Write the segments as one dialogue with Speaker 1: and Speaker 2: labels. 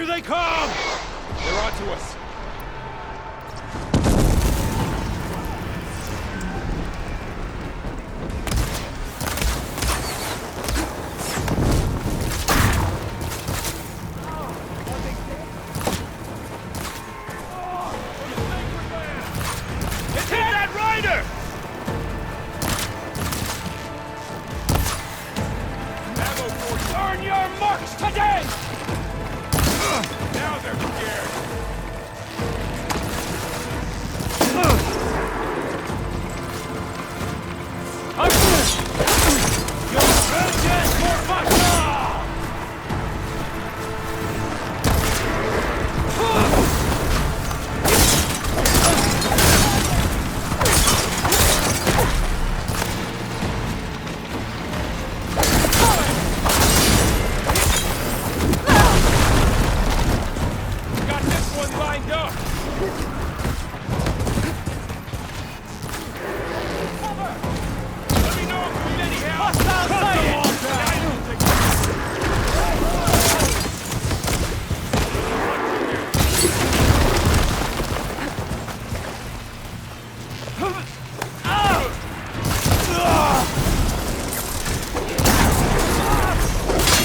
Speaker 1: Here they come! They're onto us. It's hit that rider! Ammo for you. Earn your marks today! Now they're scared. Your vengeance for Basha! Got this one lined up. Let me know if you need any help. Hostile sighted!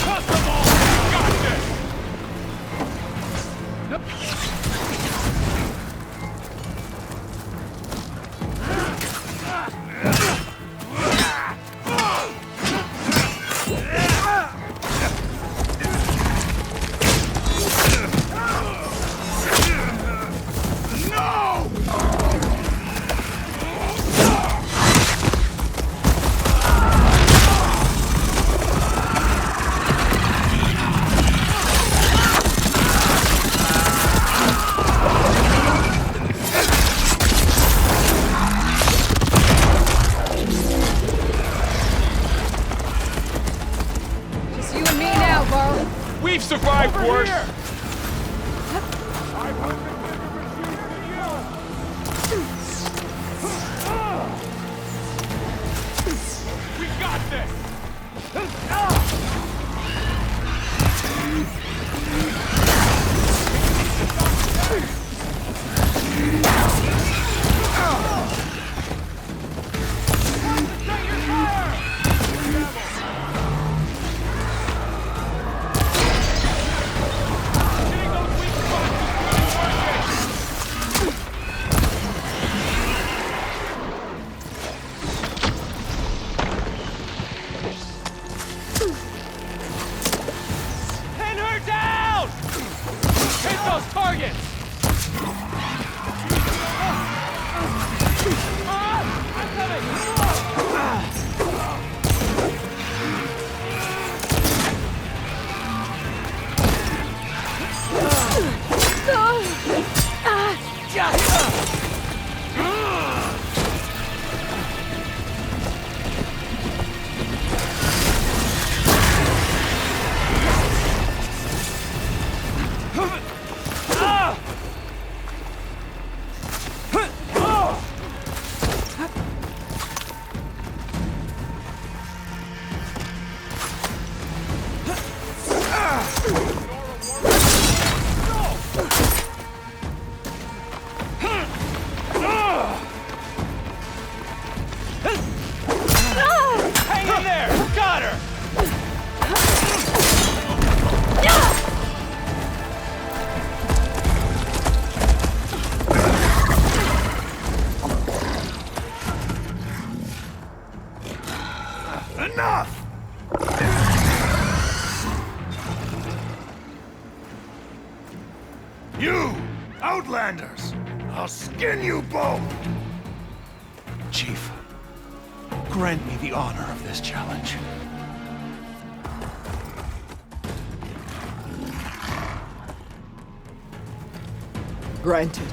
Speaker 1: Cut them all! Got this!
Speaker 2: Just you and me now, Barl.
Speaker 1: We've survived worse. We got this. Getting those weak spots is really working. Pin her down! Hit those targets! I'm coming! Hang in there! Got her!
Speaker 3: Enough! You, Outlanders! I'll skin you both!
Speaker 4: Chief, grant me the honor of this challenge.
Speaker 5: Granted.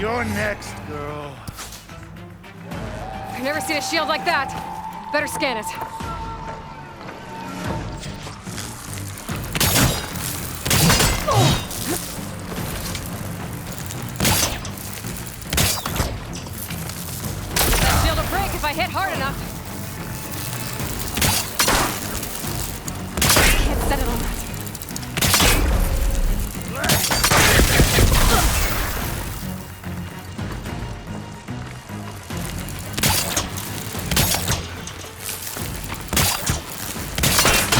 Speaker 3: You're next, girl.
Speaker 2: I've never seen a shield like that. Better scan it. That shield will break if I hit hard enough. Can't set it on that.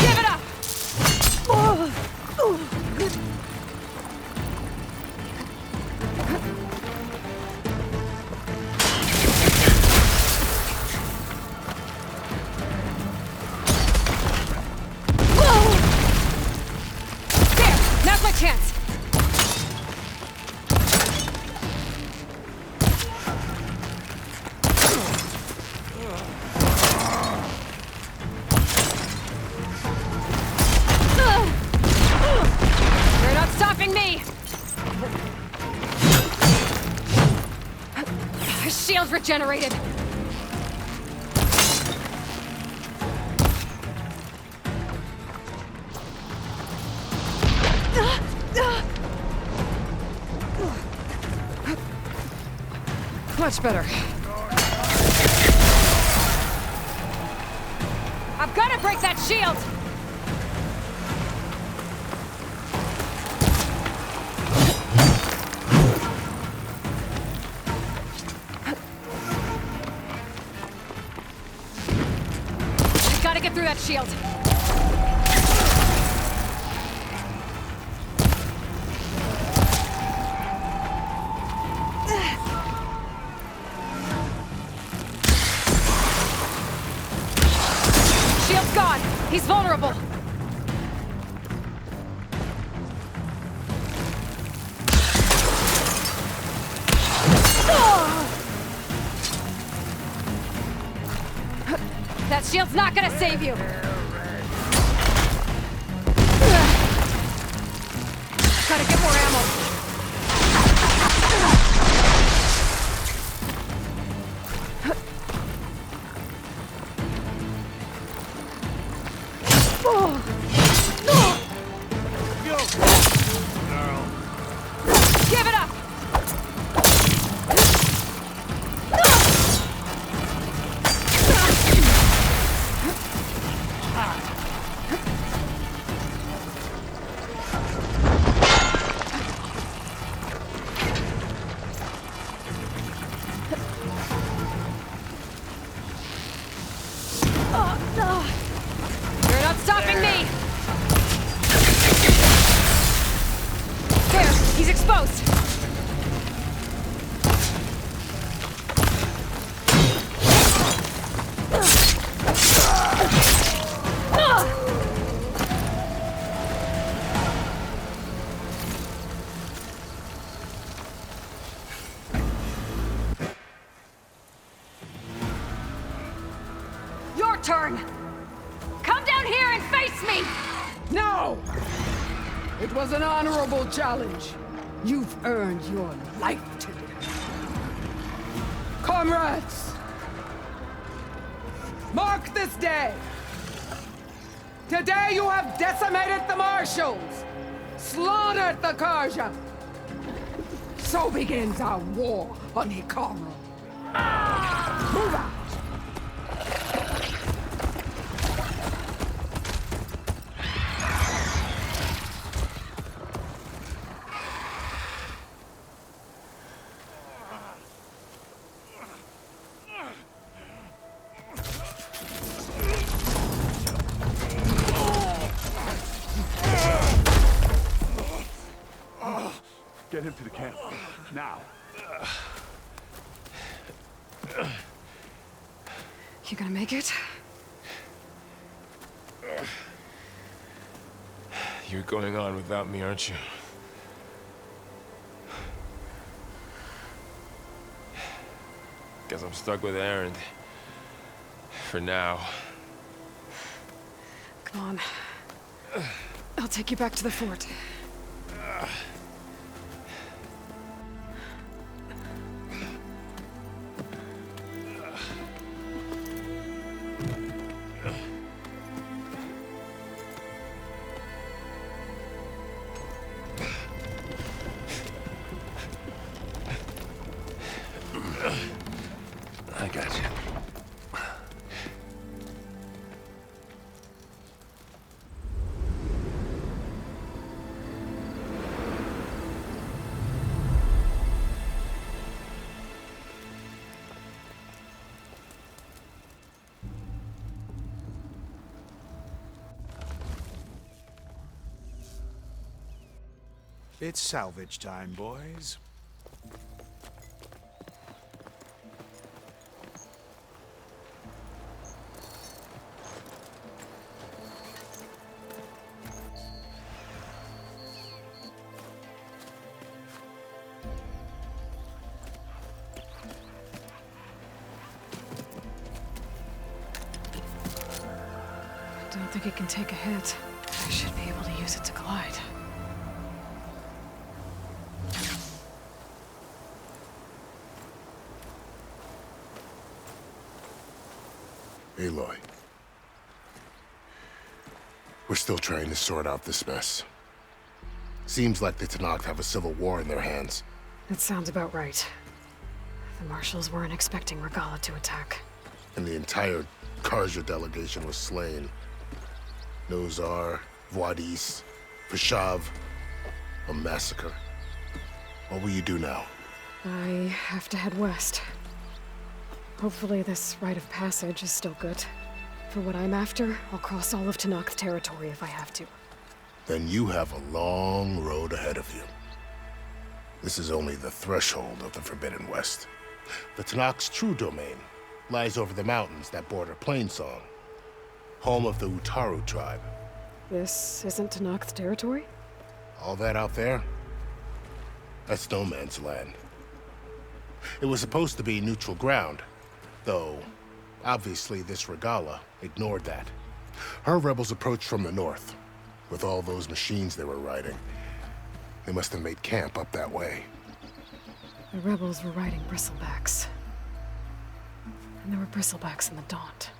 Speaker 2: Give it up! There! Now's my chance! You're not stopping me! His shield's regenerated! Much better. I've got to break that shield! I've got to get through that shield. Shield's gone. He's vulnerable. That shield's not gonna save you. Gotta get more ammo.
Speaker 3: Yo, girl.
Speaker 2: Give it up! You're not stopping me! There, he's exposed. Your turn! Come down here and face me!
Speaker 5: No! It was an honorable challenge. You've earned your life today. Comrades! Mark this day! Today you have decimated the marshals! Slaughtered the Karja! So begins our war on Hikaru. Move out!
Speaker 4: Get him to the camp. Now.
Speaker 2: You gonna make it?
Speaker 1: You're going on without me, aren't you? Guess I'm stuck with Aaron. For now.
Speaker 2: Come on. I'll take you back to the fort.
Speaker 4: It's salvage time, boys.
Speaker 2: I don't think it can take a hit. I should be able to use it to glide.
Speaker 3: Aloy. We're still trying to sort out this mess. Seems like the Tenakth have a civil war in their hands.
Speaker 2: That sounds about right. The Marshals weren't expecting Regala to attack.
Speaker 3: And the entire Karja delegation was slain. Nozar, Vuadis, Vashav. A massacre. What will you do now?
Speaker 2: I have to head west. Hopefully this rite of passage is still good. For what I'm after, I'll cross all of Tenakth territory if I have to.
Speaker 3: Then you have a long road ahead of you. This is only the threshold of the Forbidden West. The Tenakth's true domain lies over the mountains that border Plainsong, home of the Utaru tribe.
Speaker 2: This isn't Tenakth territory?
Speaker 3: All that out there? That's no man's land. It was supposed to be neutral ground, though obviously this Regala ignored that. Her rebels approached from the north, with all those machines they were riding. They must have made camp up that way.
Speaker 2: The rebels were riding bristlebacks. And there were bristlebacks in the Daunt.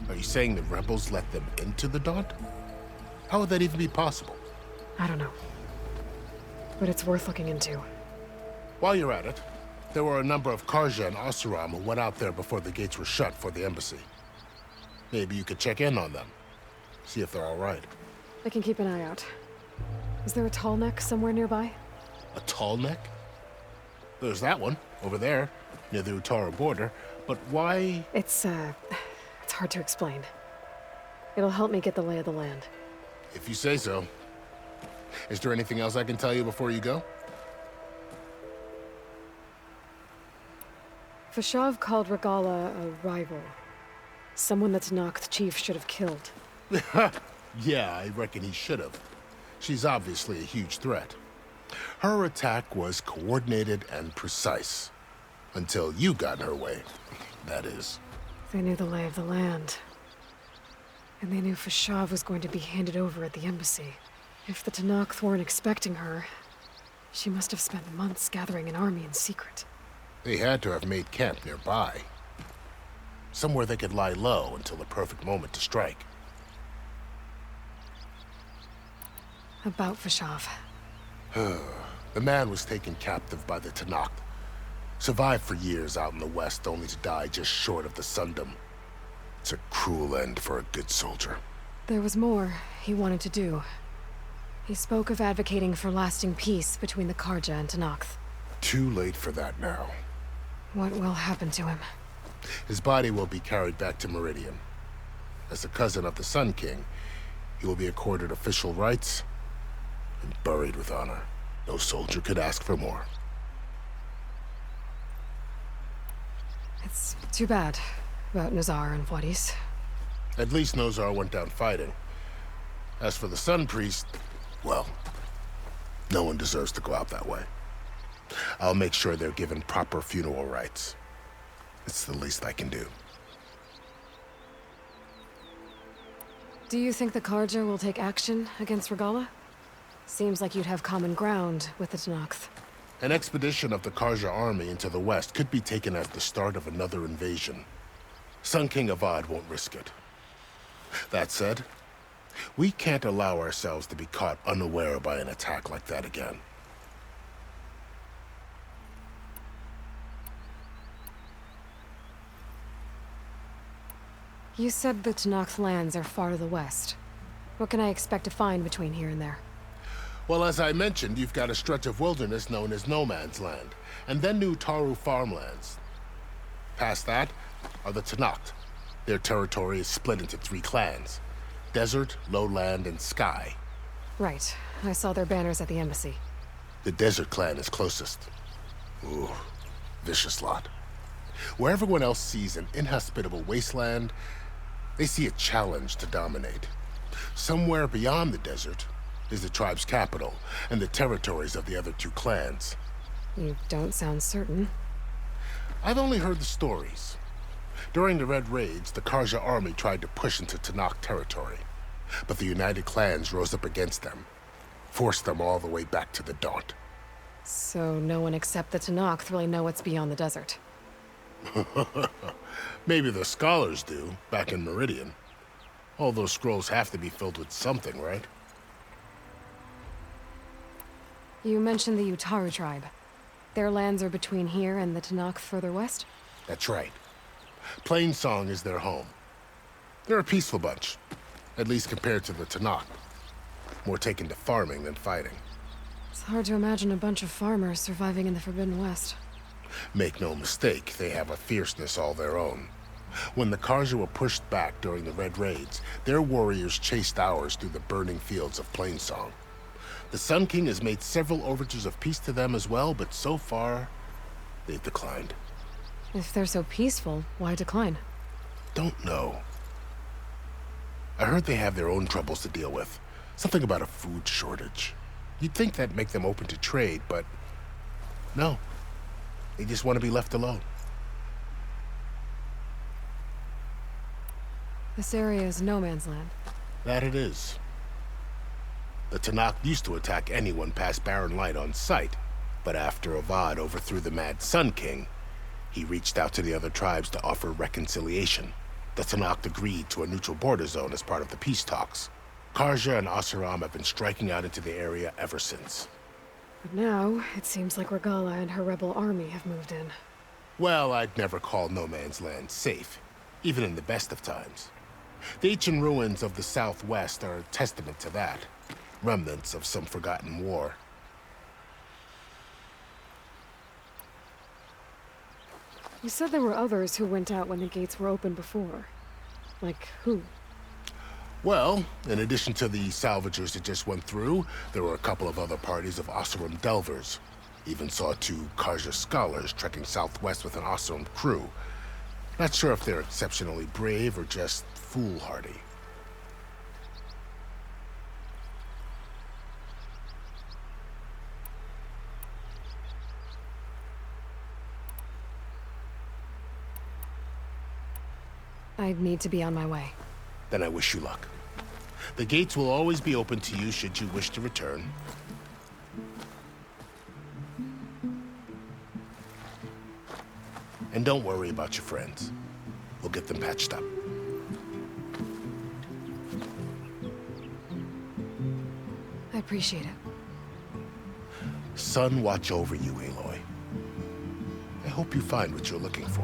Speaker 3: Are you saying the rebels let them into the Daunt? How would that even be possible?
Speaker 2: I don't know. But it's worth looking into.
Speaker 3: While you're at it, there were a number of Karja and Oseram who went out there before the gates were shut for the embassy. Maybe you could check in on them. See if they're all right.
Speaker 2: I can keep an eye out. Is there a tall neck somewhere nearby?
Speaker 3: A tall neck? There's that one, over there, near the Utaru border. But why?
Speaker 2: It's hard to explain. It'll help me get the lay of the land.
Speaker 3: If you say so. Is there anything else I can tell you before you go?
Speaker 2: Vashav called Regala a rival. Someone that Tenakth chief should have killed.
Speaker 3: Yeah, I reckon he should have. She's obviously a huge threat. Her attack was coordinated and precise. Until you got in her way, that is.
Speaker 2: They knew the lay of the land. And they knew Vashav was going to be handed over at the embassy. If the Tenakth weren't expecting her, she must have spent months gathering an army in secret.
Speaker 3: They had to have made camp nearby. Somewhere they could lie low until the perfect moment to strike.
Speaker 2: About Vashav.
Speaker 3: The man was taken captive by the Tenakth. Survived for years out in the west, only to die just short of the Sundom. It's a cruel end for a good soldier.
Speaker 2: There was more he wanted to do. He spoke of advocating for lasting peace between the Karja and Tenakth.
Speaker 3: Too late for that now.
Speaker 2: What will happen to him?
Speaker 3: His body will be carried back to Meridian. As a cousin of the Sun King, he will be accorded official rights and buried with honor. No soldier could ask for more.
Speaker 2: It's too bad about Nazar and Vuadis.
Speaker 3: At least Nozar went down fighting. As for the Sun Priest, well, no one deserves to go out that way. I'll make sure they're given proper funeral rites. It's the least I can do.
Speaker 2: Do you think the Karja will take action against Regala? Seems like you'd have common ground with the Tenakth.
Speaker 3: An expedition of the Karja army into the west could be taken as the start of another invasion. Sun King Avad won't risk it. That said, we can't allow ourselves to be caught unaware by an attack like that again.
Speaker 2: You said the Tenakth lands are far to the west. What can I expect to find between here and there?
Speaker 3: Well, as I mentioned, you've got a stretch of wilderness known as No Man's Land, and then New Taru farmlands. Past that are the Tenakth. Their territory is split into 3 clans: Desert, Lowland, and Sky.
Speaker 2: Right. I saw their banners at the embassy.
Speaker 3: The Desert Clan is closest. Ooh, vicious lot. Where everyone else sees an inhospitable wasteland, they see a challenge to dominate. Somewhere beyond the desert is the tribe's capital and the territories of the other two clans.
Speaker 2: You don't sound certain.
Speaker 3: I've only heard the stories. During the Red Raids, the Karja army tried to push into Tanakh territory, but the United Clans rose up against them, forced them all the way back to the Daunt.
Speaker 2: So no one except the Tanakh really know what's beyond the desert.
Speaker 3: Maybe the scholars do, back in Meridian. All those scrolls have to be filled with something, right?
Speaker 2: You mentioned the Utaru tribe. Their lands are between here and the Tanakh further west?
Speaker 3: That's right. Plainsong is their home. They're a peaceful bunch, at least compared to the Tanakh. More taken to farming than fighting.
Speaker 2: It's hard to imagine a bunch of farmers surviving in the Forbidden West.
Speaker 3: Make no mistake, they have a fierceness all their own. When the Karja were pushed back during the Red Raids, their warriors chased ours through the burning fields of Plainsong. The Sun King has made several overtures of peace to them as well, but so far, they've declined.
Speaker 2: If they're so peaceful, why decline?
Speaker 3: Don't know. I heard they have their own troubles to deal with. Something about a food shortage. You'd think that'd make them open to trade, but no. They just want to be left alone.
Speaker 2: This area is no man's land.
Speaker 3: That it is. The Tanakh used to attack anyone past Barren Light on sight, but after Avad overthrew the Mad Sun King, he reached out to the other tribes to offer reconciliation. The Tanakh agreed to a neutral border zone as part of the peace talks. Karja and Asuram have been striking out into the area ever since.
Speaker 2: But now, it seems like Regala and her rebel army have moved in.
Speaker 3: Well, I'd never call no man's land safe, even in the best of times. The ancient ruins of the Southwest are a testament to that. Remnants of some forgotten war.
Speaker 2: You said there were others who went out when the gates were open before. Like who?
Speaker 3: Well, in addition to the salvagers that just went through, there were a couple of other parties of Oseram delvers. Even saw 2 Karja scholars trekking southwest with an Oseram crew. Not sure if they're exceptionally brave or just foolhardy.
Speaker 2: I need to be on my way.
Speaker 3: Then I wish you luck. The gates will always be open to you should you wish to return. And don't worry about your friends. We'll get them patched up.
Speaker 2: I appreciate it.
Speaker 3: Sun watch over you, Aloy. I hope you find what you're looking for.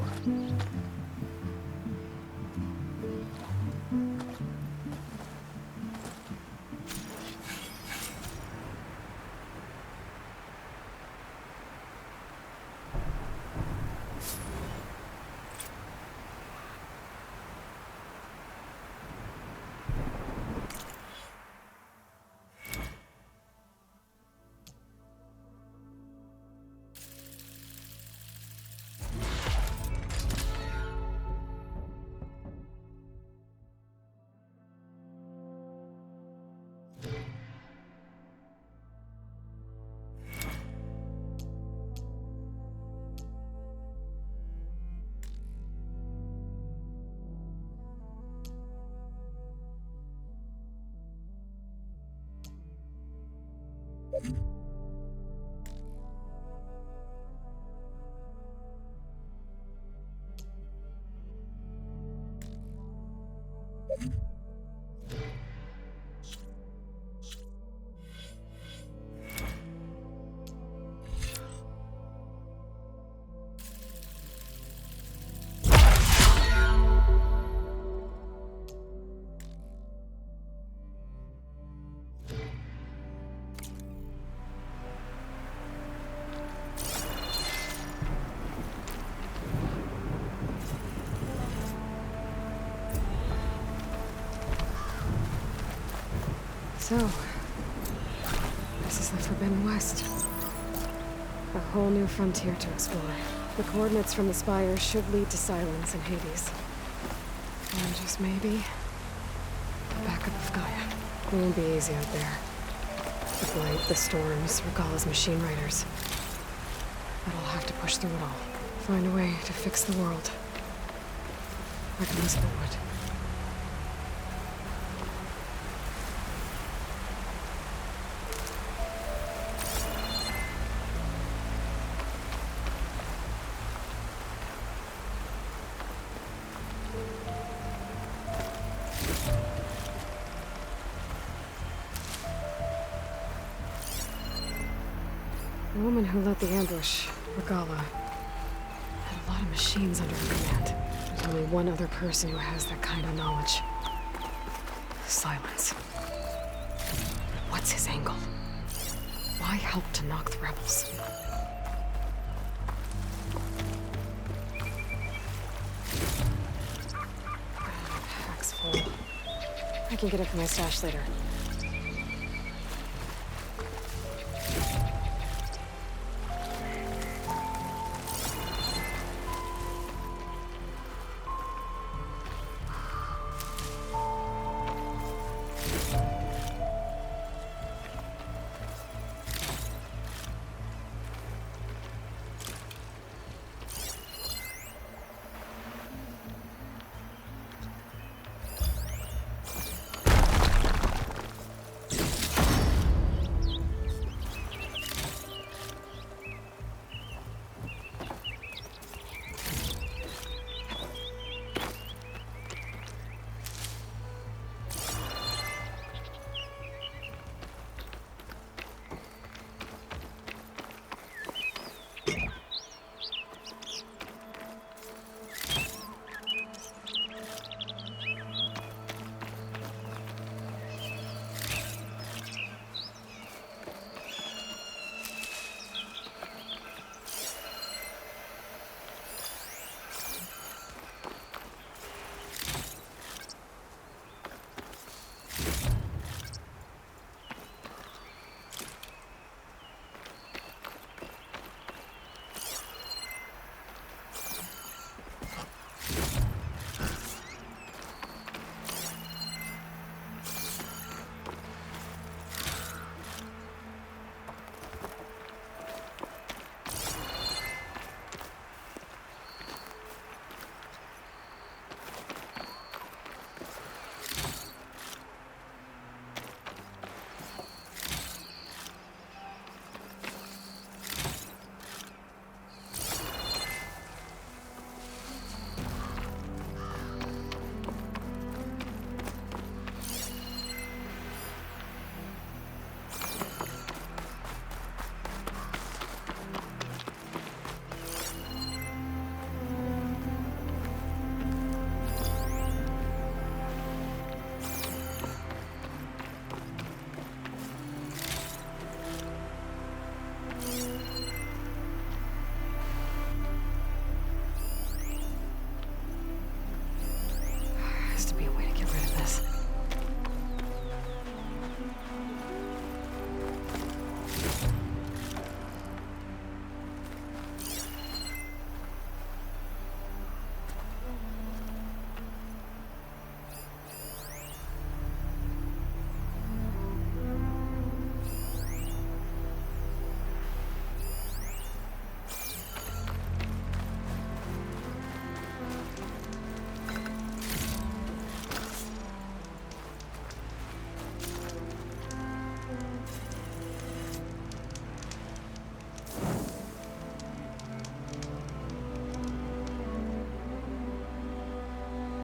Speaker 2: So, this is the Forbidden West. A whole new frontier to explore. The coordinates from the spire should lead to Silence and Hades. And just maybe, the backup of Gaia. It won't be easy out there. The blight, the storms, Regalla's machine riders. But I'll have to push through it all. Find a way to fix the world. Like Elizabeth would. The woman who led the ambush, Regalla, had a lot of machines under her command. There's only one other person who has that kind of knowledge. Silence. What's his angle? Why help to knock the rebels? Pack's full. I can get up to my stash later.